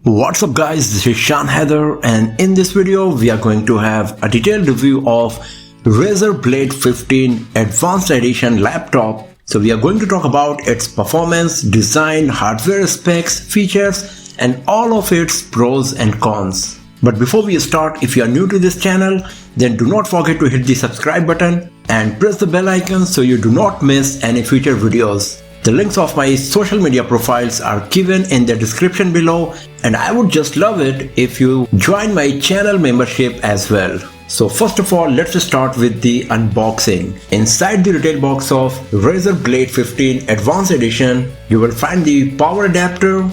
What's up guys, this is Shan Heather, and in this video we are going to have a detailed review of Razer Blade 15 Advanced Edition laptop. So we are going to talk about its performance, design, hardware specs, features and all of its pros and cons. But before we start, if you are new to this channel, then do not forget to hit the subscribe button and press the bell icon so you do not miss any future videos. The links of my social media profiles are given in the description below, and I would just love it if you join my channel membership as well. So first of all, let's start with the unboxing. Inside the retail box of Razer Blade 15 Advanced Edition, you will find the power adapter,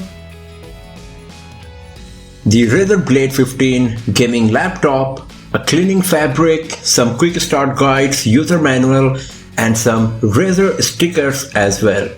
the Razer Blade 15 gaming laptop, a cleaning fabric, some quick start guides, user manual and some Razer stickers as well.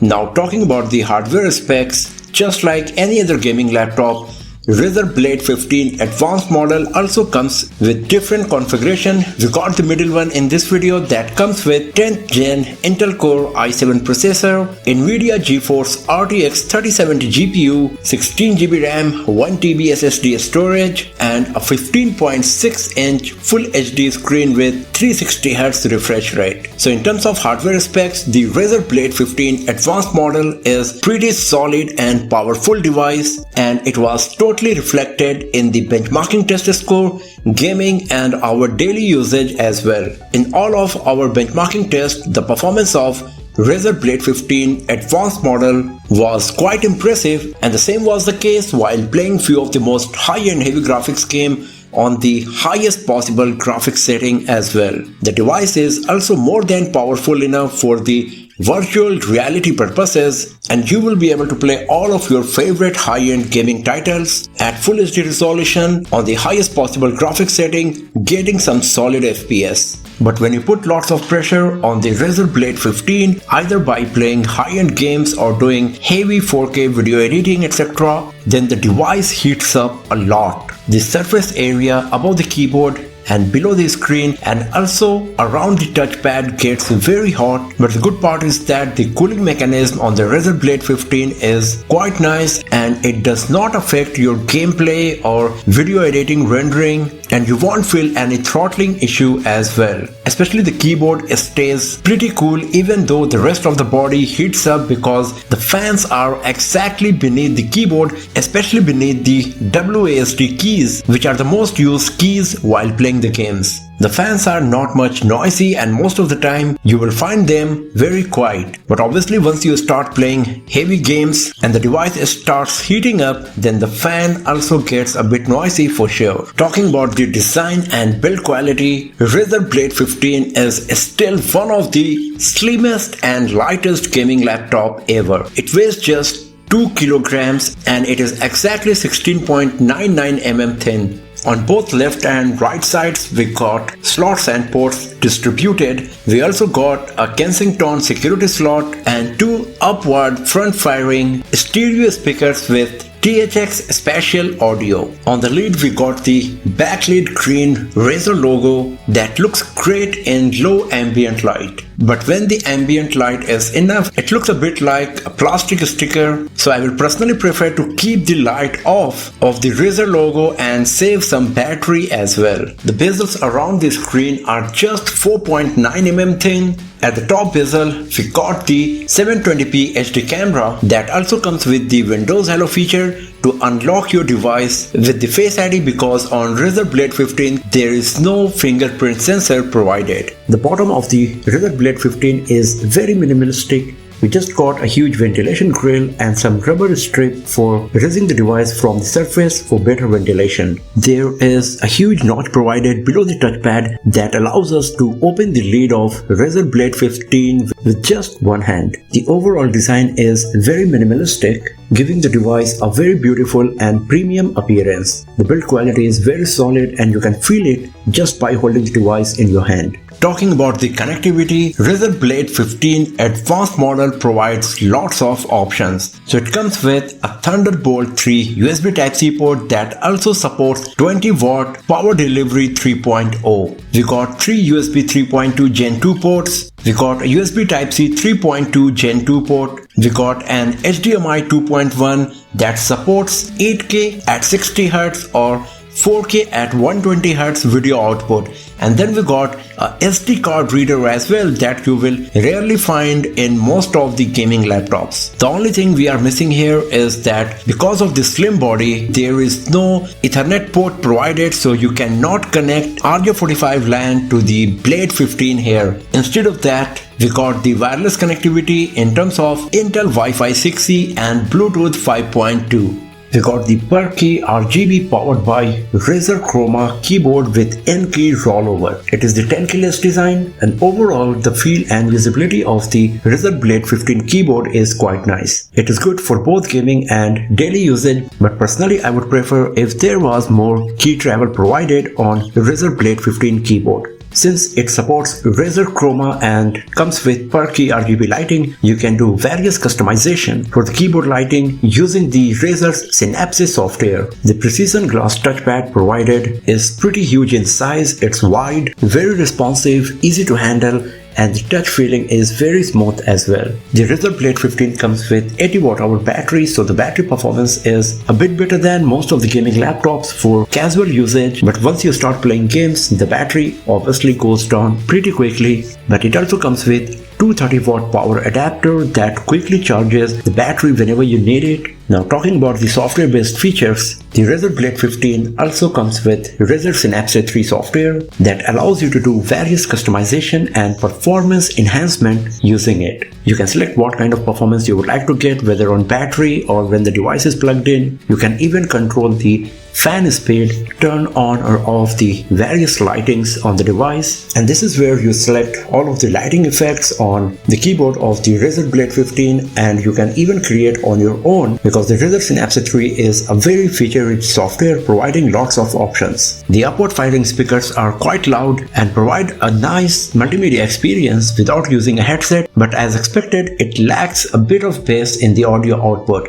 Now talking about the hardware specs, just like any other gaming laptop, Razer Blade 15 Advanced model also comes with different configuration. We got the middle one in this video that comes with 10th gen Intel Core i7 processor, Nvidia GeForce RTX 3070 GPU, 16GB RAM, 1TB SSD storage and a 15.6-inch Full HD screen with 360Hz refresh rate. So in terms of hardware specs, the Razer Blade 15 Advanced model is pretty solid and powerful device, and it was totally reflected in the benchmarking test score, gaming and our daily usage as well. In all of our benchmarking tests, the performance of Razer Blade 15 Advanced model was quite impressive, and the same was the case while playing few of the most high-end heavy graphics game on the highest possible graphics setting as well. The device is also more than powerful enough for the virtual reality purposes, and you will be able to play all of your favorite high-end gaming titles at Full HD resolution on the highest possible graphics setting, getting some solid FPS. But when you put lots of pressure on the Razer Blade 15, either by playing high-end games or doing heavy 4K video editing etc., then the device heats up a lot. The surface area above the keyboard and below the screen and also around the touchpad gets very hot, but the good part is that the cooling mechanism on the Razer Blade 15 is quite nice and it does not affect your gameplay or video editing rendering, and you won't feel any throttling issue as well. Especially the keyboard stays pretty cool even though the rest of the body heats up because the fans are exactly beneath the keyboard, especially beneath the WASD keys, which are the most used keys while playing the games. The fans are not much noisy and most of the time you will find them very quiet. But obviously once you start playing heavy games and the device starts heating up, then the fan also gets a bit noisy for sure. Talking about the design and build quality, Razer Blade 15 is still one of the slimmest and lightest gaming laptop ever. It weighs just 2 kilograms and it is exactly 16.99 mm thin. On both left and right sides we got slots and ports distributed. We also got a Kensington security slot and two upward front firing stereo speakers with THX spatial audio. On the lid we got the backlit green Razer logo that looks great in low ambient light. But when the ambient light is enough, it looks a bit like a plastic sticker, so I will personally prefer to keep the light off of the Razer logo and save some battery as well. The bezels around the screen are just 4.9 mm thin. At the top bezel, we got the 720p HD camera that also comes with the Windows Hello feature to unlock your device with the Face ID, because on Razer Blade 15 there is no fingerprint sensor provided. The bottom of the Razer Blade 15 is very minimalistic. We just got a huge ventilation grill and some rubber strip for raising the device from the surface for better ventilation. There is a huge notch provided below the touchpad that allows us to open the lid of Razer Blade 15 with just one hand. The overall design is very minimalistic, giving the device a very beautiful and premium appearance. The build quality is very solid and you can feel it just by holding the device in your hand. Talking about the connectivity, Razer Blade 15 Advanced model provides lots of options. So it comes with a Thunderbolt 3 USB Type-C port that also supports 20-watt power delivery 3.0. We got 3 USB 3.2 Gen 2 ports. We got a USB Type-C 3.2 Gen 2 port, We got an HDMI 2.1 that supports 8K at 60Hz or 4K at 120Hz video output, and then we got a SD card reader as well that you will rarely find in most of the gaming laptops. The only thing we are missing here is that because of the slim body, there is no Ethernet port provided, so you cannot connect RJ45 LAN to the Blade 15 here. Instead of that, we got the wireless connectivity in terms of Intel Wi-Fi 6E and Bluetooth 5.2. We got the per key RGB powered by Razer Chroma keyboard with N-key rollover. It is the 10 keyless design, and overall the feel and visibility of the Razer Blade 15 keyboard is quite nice. It is good for both gaming and daily usage, but personally I would prefer if there was more key travel provided on Razer Blade 15 keyboard. Since it supports Razer Chroma and comes with per key RGB lighting, you can do various customization for the keyboard lighting using the Razer's Synapse software. The precision glass touchpad provided is pretty huge in size. It's wide, very responsive, easy to handle, and the touch feeling is very smooth as well. The Razer Blade 15 comes with 80 Wh battery, so the battery performance is a bit better than most of the gaming laptops for casual usage, but once you start playing games, the battery obviously goes down pretty quickly. But it also comes with 230-watt power adapter that quickly charges the battery whenever you need it. Now talking about the software based features, the Razer Blade 15 also comes with Razer Synapse 3 software that allows you to do various customization and performance enhancement using it. You can select what kind of performance you would like to get, whether on battery or when the device is plugged in. You can even control the fan speed, turn on or off the various lightings on the device, and this is where you select all of the lighting effects on the keyboard of the Razer Blade 15, and you can even create on your own because the Razer Synapse 3 is a very feature-rich software providing lots of options. The upward firing speakers are quite loud and provide a nice multimedia experience without using a headset, but as expected, it lacks a bit of bass in the audio output.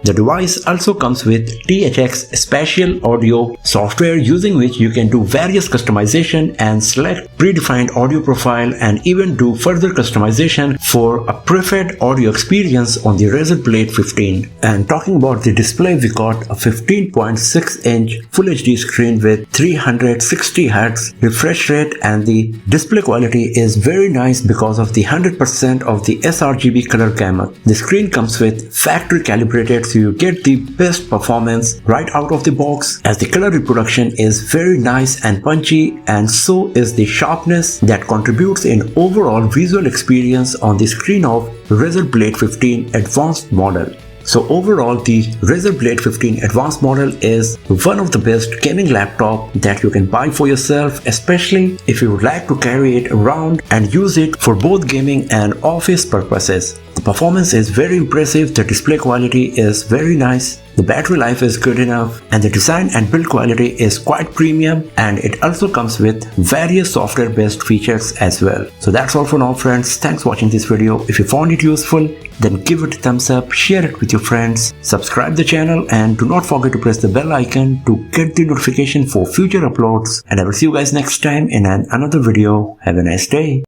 The device also comes with THX Spatial Audio software using which you can do various customization and select predefined audio profile and even do further customization for a preferred audio experience on the Razer Blade 15. And talking about the display, we got a 15.6-inch Full HD screen with 360Hz refresh rate, and the display quality is very nice because of the 100% of the sRGB color gamut. The screen comes with factory calibrated, so you get the best performance right out of the box, as the color reproduction is very nice and punchy, and so is the sharpness that contributes in overall visual experience on the screen of Razer Blade 15 Advanced model. So overall, the Razer Blade 15 Advanced model is one of the best gaming laptop that you can buy for yourself, especially if you would like to carry it around and use it for both gaming and office purposes. The performance is very impressive, the display quality is very nice, the battery life is good enough, and the design and build quality is quite premium, and it also comes with various software based features as well. So that's all for now, friends. Thanks for watching this video. If you found it useful, then give it a thumbs up, share it with your friends, subscribe the channel, and do not forget to press the bell icon to get the notification for future uploads. And I will see you guys next time in another video. Have a nice day.